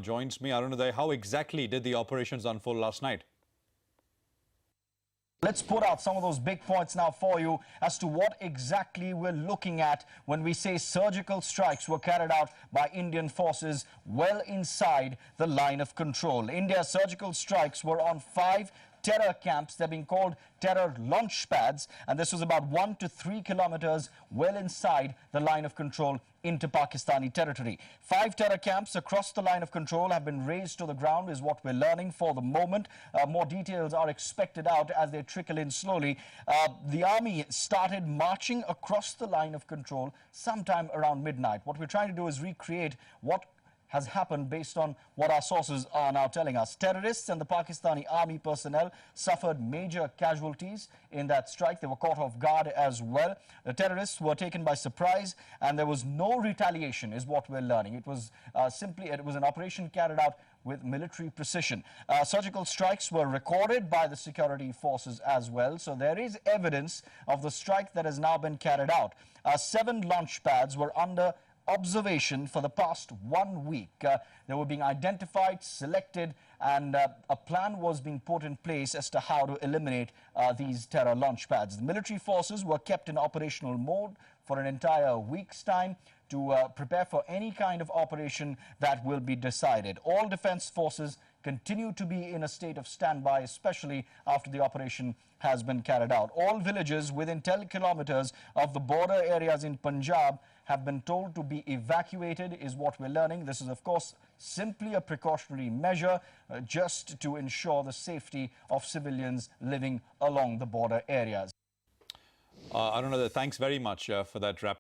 joins me. Arunoday, how exactly did the operations unfold last night? Let's put out some of those big points now for you as to what exactly we're looking at when we say surgical strikes were carried out by Indian forces well inside the line of control. India's surgical strikes were on 5 terror camps. They're being called terror launch pads, and this was about 1 to 3 kilometers well inside the line of control into Pakistani territory. 5 terror camps across the line of control have been razed to the ground is what we're learning for the moment. More details are expected out as they trickle in slowly. The army started marching across the line of control sometime around midnight. What we're trying to do is recreate what has happened based on what our sources are now telling us. Terrorists and the Pakistani army personnel suffered major casualties in that strike. They were caught off guard as well. The terrorists were taken by surprise, and there was no retaliation is what we're learning. It was it was an operation carried out with military precision. Surgical strikes were recorded by the security forces as well, so there is evidence of the strike that has now been carried out. 7 launch pads were under observation for the past 1 week. They were being identified, selected, and a plan was being put in place as to how to eliminate these terror launch pads. The military forces were kept in operational mode for an entire week's time to prepare for any kind of operation that will be decided. All defense forces continue to be in a state of standby, especially after the operation has been carried out. All villages within 10 kilometers of the border areas in Punjab have been told to be evacuated is what we're learning. This is, of course, simply a precautionary measure just to ensure the safety of civilians living along the border areas. Arunoday, thanks very much for that wrap.